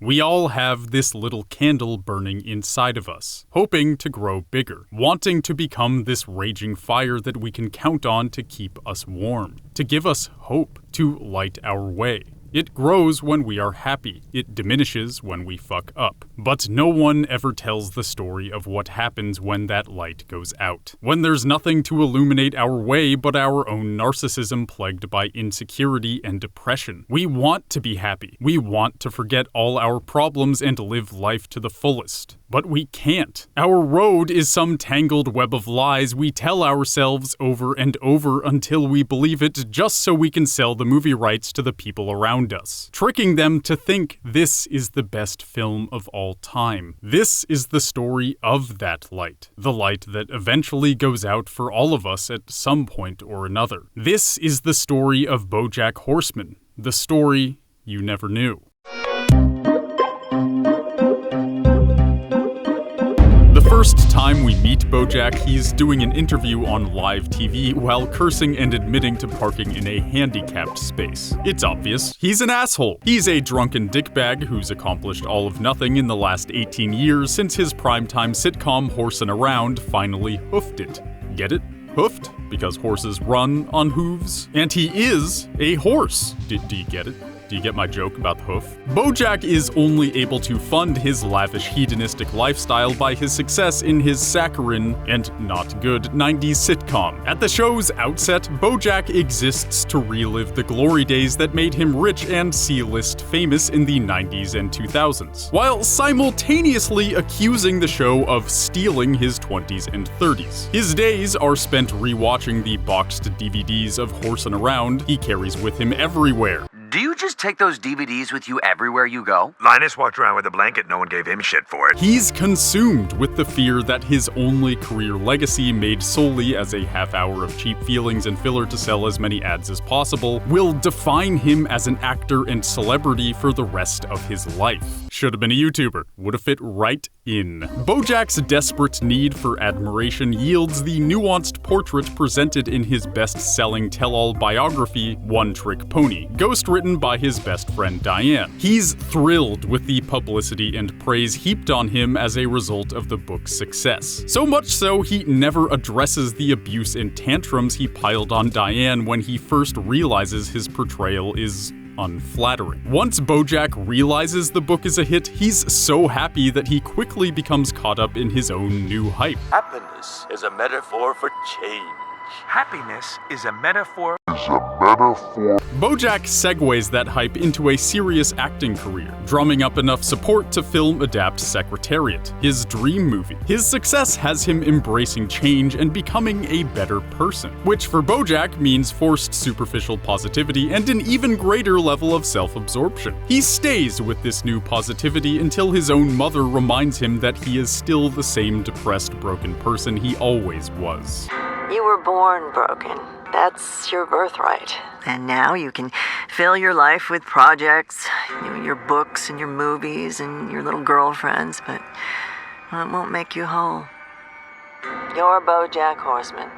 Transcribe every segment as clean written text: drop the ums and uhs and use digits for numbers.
We all have this little candle burning inside of us, hoping to grow bigger, wanting to become this raging fire that we can count on to keep us warm, to give us hope, to light our way. It grows when we are happy. It diminishes when we fuck up. But no one ever tells the story of what happens when that light goes out. When there's nothing to illuminate our way but our own narcissism plagued by insecurity and depression. We want to be happy. We want to forget all our problems and live life to the fullest. But we can't. Our road is some tangled web of lies we tell ourselves over and over until we believe it just so we can sell the movie rights to the people around us, tricking them to think this is the best film of all time. This is the story of that light, the light that eventually goes out for all of us at some point or another. This is the story of Bojack Horseman, the story you never knew. The first time we meet Bojack, he's doing an interview on live TV while cursing and admitting to parking in a handicapped space. It's obvious, he's an asshole. He's a drunken dickbag who's accomplished all of nothing in the last 18 years since his primetime sitcom Horsin Around finally hoofed it. Get it? Hoofed? Because horses run on hooves? And he is a horse. Do you get it? Do you get my joke about the hoof? Bojack is only able to fund his lavish hedonistic lifestyle by his success in his saccharine and not good 90s sitcom. At the show's outset, Bojack exists to relive the glory days that made him rich and C-list famous in the 90s and 2000s, while simultaneously accusing the show of stealing his 20s and 30s. His days are spent rewatching the boxed DVDs of Horsin Around he carries with him everywhere. Do you just take those DVDs with you everywhere you go? Linus walked around with a blanket, no one gave him shit for it. He's consumed with the fear that his only career legacy, made solely as a half hour of cheap feelings and filler to sell as many ads as possible, will define him as an actor and celebrity for the rest of his life. Should have been a YouTuber. Would have fit right in. Bojack's desperate need for admiration yields the nuanced portrait presented in his best-selling tell-all biography, One Trick Pony, ghostwritten by his best friend Diane. He's thrilled with the publicity and praise heaped on him as a result of the book's success. So much so, he never addresses the abuse and tantrums he piled on Diane when he first realizes his portrayal is unflattering. Once Bojack realizes the book is a hit, he's so happy that he quickly becomes caught up in his own new hype. Happiness is a metaphor for change. Happiness is a metaphor. Bojack segues that hype into a serious acting career, drumming up enough support to film-adapt Secretariat, his dream movie. His success has him embracing change and becoming a better person, which for Bojack means forced superficial positivity and an even greater level of self-absorption. He stays with this new positivity until his own mother reminds him that he is still the same depressed, broken person he always was. You were born broken. That's your birthright. And now you can fill your life with projects, your books and your movies and your little girlfriends, but it won't make you whole. You're Bojack Horseman.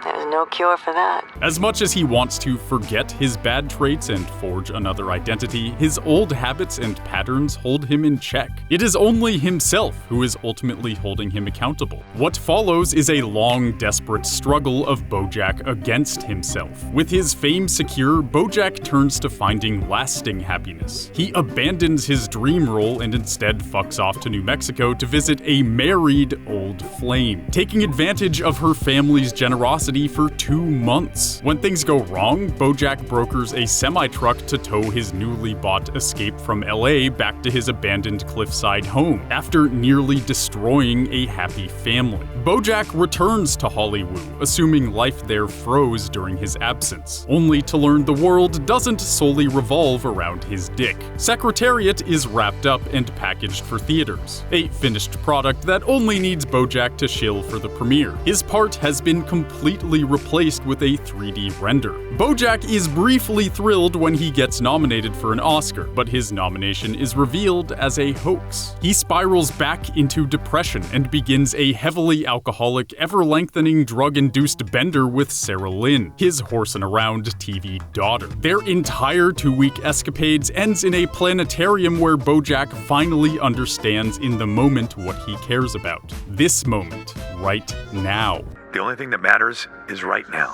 There's no cure for that. As much as he wants to forget his bad traits and forge another identity, his old habits and patterns hold him in check. It is only himself who is ultimately holding him accountable. What follows is a long, desperate struggle of Bojack against himself. With his fame secure, Bojack turns to finding lasting happiness. He abandons his dream role and instead fucks off to New Mexico to visit a married old flame, taking advantage of her family's generosity for 2 months. When things go wrong, Bojack brokers a semi-truck to tow his newly bought Escape from LA back to his abandoned cliffside home, after nearly destroying a happy family. Bojack returns to Hollywood, assuming life there froze during his absence, only to learn the world doesn't solely revolve around his dick. Secretariat is wrapped up and packaged for theaters, a finished product that only needs Bojack to shill for the premiere. His part has been completely replaced with a 3D render. Bojack is briefly thrilled when he gets nominated for an Oscar, but his nomination is revealed as a hoax. He spirals back into depression and begins a heavily alcoholic, ever-lengthening drug-induced bender with Sarah Lynn, his Horsin Around TV daughter. Their entire 2-week escapades ends in a planetarium where Bojack finally understands in the moment what he cares about. This moment, right now. The only thing that matters is right now.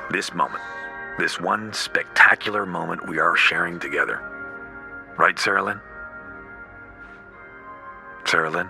This moment. This one spectacular moment we are sharing together. Right, Sarah Lynn? Sarah Lynn?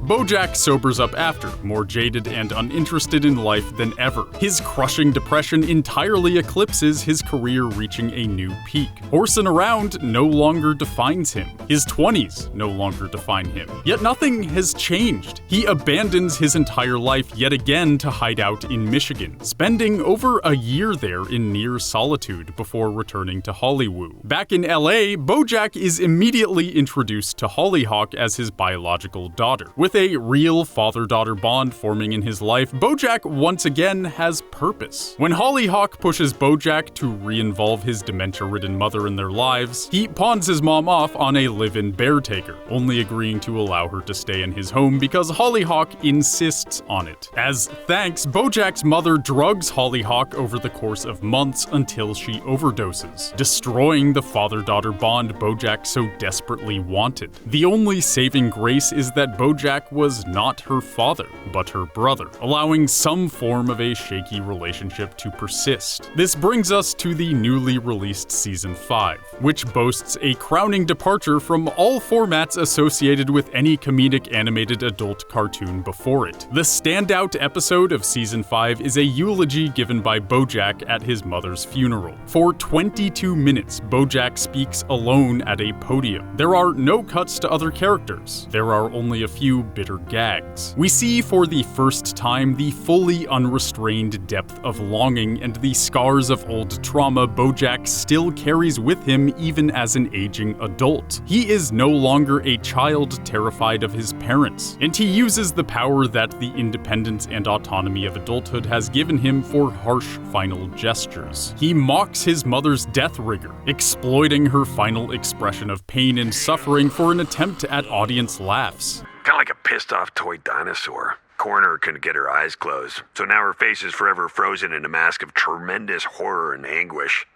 Bojack sobers up after, more jaded and uninterested in life than ever. His crushing depression entirely eclipses his career reaching a new peak. Horsin Around no longer defines him. His 20s no longer define him. Yet nothing has changed. He abandons his entire life yet again to hide out in Michigan, spending over a year there in near solitude before returning to Hollywood. Back in LA, Bojack is immediately introduced to Hollyhock as his biological daughter. With a real father-daughter bond forming in his life, Bojack once again has purpose. When Hollyhock pushes Bojack to re-involve his dementia-ridden mother in their lives, he pawns his mom off on a live-in bear-taker, only agreeing to allow her to stay in his home because Hollyhock insists on it. As thanks, Bojack's mother drugs Hollyhock over the course of months until she overdoses, destroying the father-daughter bond Bojack so desperately wanted. The only saving grace is that Bojack was not her father, but her brother, allowing some form of a shaky relationship to persist. This brings us to the newly released Season 5, which boasts a crowning departure from all formats associated with any comedic animated adult cartoon before it. The standout episode of Season 5 is a eulogy given by Bojack at his mother's funeral. For 22 minutes, Bojack speaks alone at a podium. There are no cuts to other characters. There are only a few bitter gags. We see for the first time the fully unrestrained depth of longing and the scars of old trauma Bojack still carries with him even as an aging adult. He is no longer a child terrified of his parents, and he uses the power that the independence and autonomy of adulthood has given him for harsh final gestures. He mocks his mother's death rigor, exploiting her final expression of pain and suffering for an attempt at audience laughs. Kind of like a pissed-off toy dinosaur. Coroner couldn't get her eyes closed, so now her face is forever frozen in a mask of tremendous horror and anguish.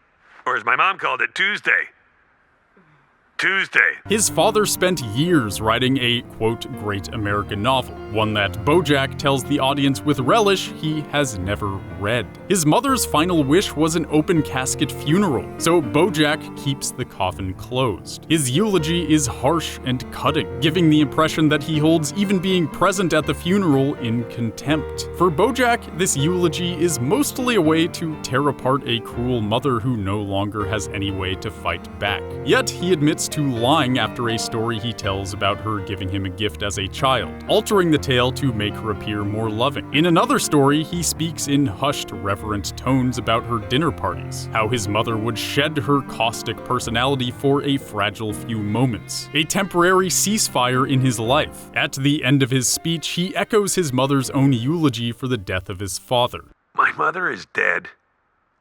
Or as my mom called it, Tuesday. His father spent years writing a, quote, great American novel, one that Bojack tells the audience with relish he has never read. His mother's final wish was an open casket funeral, so Bojack keeps the coffin closed. His eulogy is harsh and cutting, giving the impression that he holds even being present at the funeral in contempt. For Bojack, this eulogy is mostly a way to tear apart a cruel mother who no longer has any way to fight back. Yet he admits to lying after a story he tells about her giving him a gift as a child, altering the tale to make her appear more loving. In another story, he speaks in hushed, reverent tones about her dinner parties, how his mother would shed her caustic personality for a fragile few moments, a temporary ceasefire in his life. At the end of his speech, he echoes his mother's own eulogy for the death of his father. My mother is dead,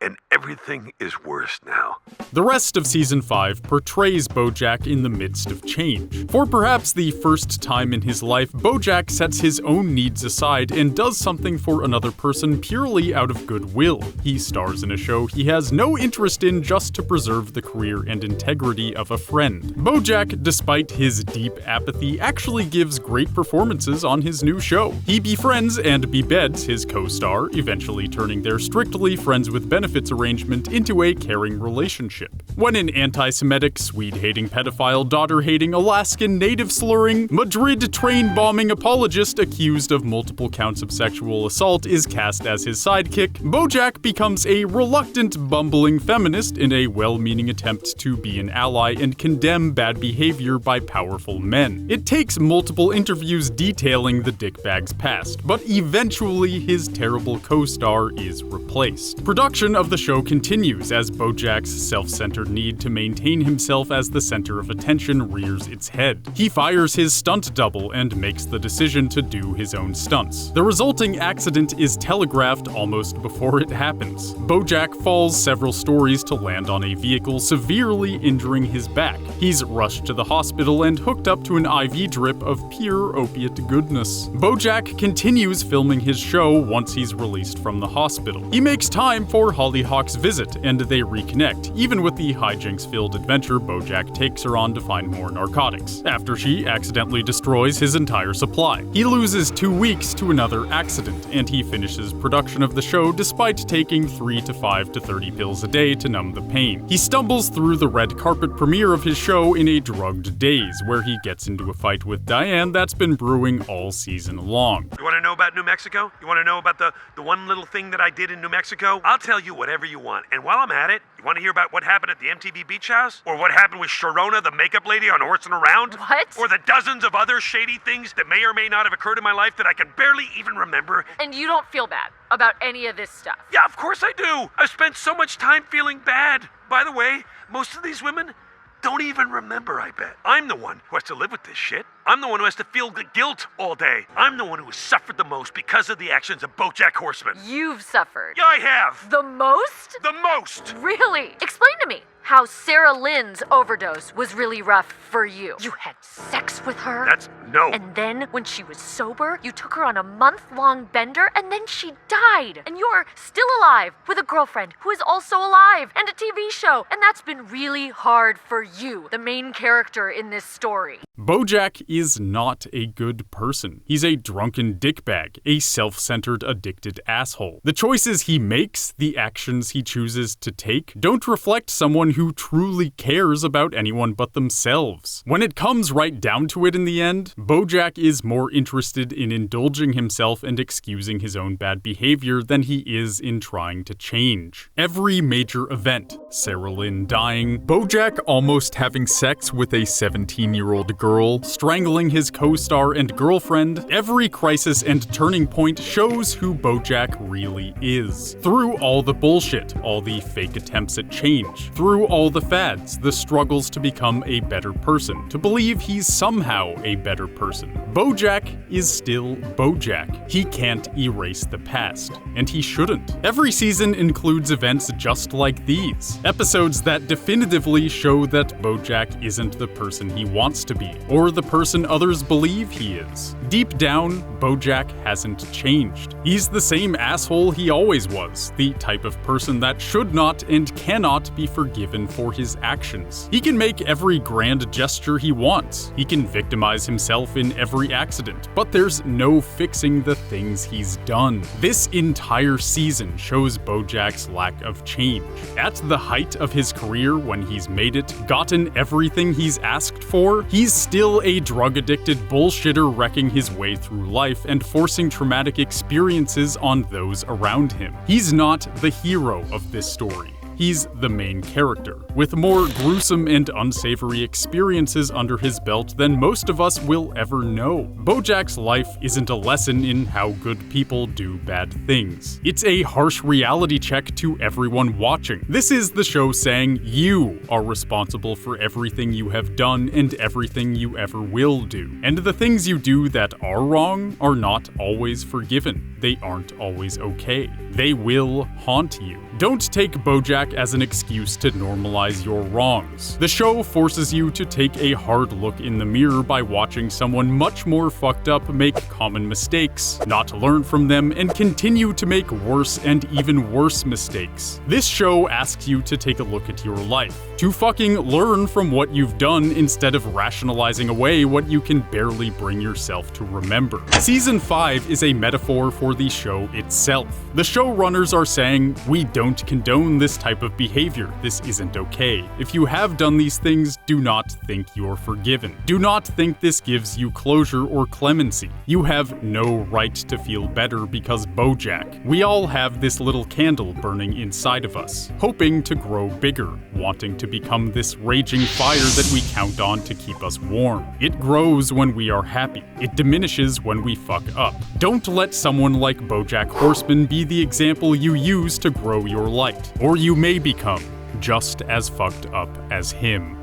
and everything is worse now. The rest of Season 5 portrays Bojack in the midst of change. For perhaps the first time in his life, Bojack sets his own needs aside and does something for another person purely out of goodwill. He stars in a show he has no interest in just to preserve the career and integrity of a friend. Bojack, despite his deep apathy, actually gives great performances on his new show. He befriends and bebeds his co-star, eventually turning their strictly friends with benefits arrangement into a caring relationship. When an anti-Semitic, Swede-hating pedophile, daughter-hating, Alaskan native-slurring, Madrid train-bombing apologist accused of multiple counts of sexual assault is cast as his sidekick, Bojack becomes a reluctant, bumbling feminist in a well-meaning attempt to be an ally and condemn bad behavior by powerful men. It takes multiple interviews detailing the dickbag's past, but eventually his terrible co-star is replaced. Production of the show continues as Bojack's self-centered unanswered need to maintain himself as the center of attention rears its head. He fires his stunt double and makes the decision to do his own stunts. The resulting accident is telegraphed almost before it happens. Bojack falls several stories to land on a vehicle, severely injuring his back. He's rushed to the hospital and hooked up to an IV drip of pure opiate goodness. Bojack continues filming his show once he's released from the hospital. He makes time for Hollyhock's visit, and they reconnect, even with the hijinks-filled adventure Bojack takes her on to find more narcotics, after she accidentally destroys his entire supply. He loses 2 weeks to another accident, and he finishes production of the show despite taking 3 to 5 to 30 pills a day to numb the pain. He stumbles through the red carpet premiere of his show in a drugged daze, where he gets into a fight with Diane that's been brewing all season long. You want to know about New Mexico? You want to know about the one little thing that I did in New Mexico? I'll tell you whatever you want. And while I'm at it, you want to hear about what happened at the MTV Beach House? Or what happened with Sharona, the makeup lady on Horsin Around? What? Or the dozens of other shady things that may or may not have occurred in my life that I can barely even remember? And you don't feel bad about any of this stuff? Yeah, of course I do. I've spent so much time feeling bad. By the way, most of these women don't even remember, I bet. I'm the one who has to live with this shit. I'm the one who has to feel the guilt all day. I'm the one who has suffered the most because of the actions of Bojack Horseman. You've suffered. Yeah, I have. The most? The most. Really? Explain to me how Sarah Lynn's overdose was really rough for you. You had sex with her? No. And then, when she was sober, you took her on a month-long bender, and then she died. And you're still alive with a girlfriend who is also alive, and a TV show. And that's been really hard for you, the main character in this story. Bojack is not a good person. He's a drunken dickbag, a self-centered, addicted asshole. The choices he makes, the actions he chooses to take, don't reflect someone who truly cares about anyone but themselves. When it comes right down to it in the end, Bojack is more interested in indulging himself and excusing his own bad behavior than he is in trying to change. Every major event, Sarah Lynn dying, Bojack almost having sex with a 17-year-old girl, strangling his co-star and girlfriend, every crisis and turning point shows who Bojack really is. Through all the bullshit, all the fake attempts at change, through all the fads, the struggles to become a better person, to believe he's somehow a better person, Bojack is still Bojack. He can't erase the past, and he shouldn't. Every season includes events just like these, episodes that definitively show that Bojack isn't the person he wants to be, or the person others believe he is. Deep down, Bojack hasn't changed. He's the same asshole he always was, the type of person that should not and cannot be forgiven for his actions. He can make every grand gesture he wants. He can victimize himself in every accident, but there's no fixing the things he's done. This entire season shows Bojack's lack of change. At the height of his career, when he's made it, gotten everything he's asked for, he's still a drug-addicted bullshitter wrecking his way through life and forcing traumatic experiences on those around him. He's not the hero of this story. He's the main character, with more gruesome and unsavory experiences under his belt than most of us will ever know. Bojack's life isn't a lesson in how good people do bad things. It's a harsh reality check to everyone watching. This is the show saying you are responsible for everything you have done and everything you ever will do. And the things you do that are wrong are not always forgiven. They aren't always okay. They will haunt you. Don't take Bojack as an excuse to normalize your wrongs. The show forces you to take a hard look in the mirror by watching someone much more fucked up make common mistakes, not learn from them, and continue to make worse and even worse mistakes. This show asks you to take a look at your life, to fucking learn from what you've done instead of rationalizing away what you can barely bring yourself to remember. Season 5 is a metaphor for the show itself. The showrunners are saying, we don't condone this type of behavior. This isn't okay. If you have done these things, do not think you're forgiven. Do not think this gives you closure or clemency. You have no right to feel better because Bojack. We all have this little candle burning inside of us, hoping to grow bigger, wanting to become this raging fire that we count on to keep us warm. It grows when we are happy. It diminishes when we fuck up. Don't let someone like Bojack Horseman be the example you use to grow your light, or you may become just as fucked up as him.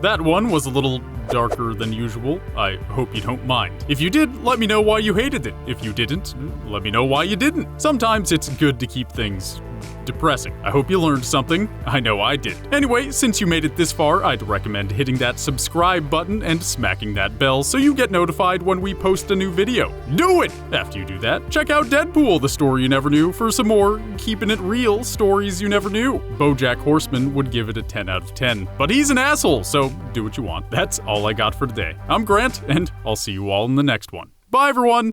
That one was a little darker than usual. I hope you don't mind. If you did, let me know why you hated it. If you didn't, let me know why you didn't. Sometimes it's good to keep things depressing. I hope you learned something. I know I did. Anyway, since you made it this far, I'd recommend hitting that subscribe button and smacking that bell so you get notified when we post a new video. Do it! After you do that, check out Deadpool, the story you never knew, for some more keeping it real stories you never knew. Bojack Horseman would give it a 10 out of 10. But he's an asshole, so do what you want. That's all I got for today. I'm Grant, and I'll see you all in the next one. Bye, everyone!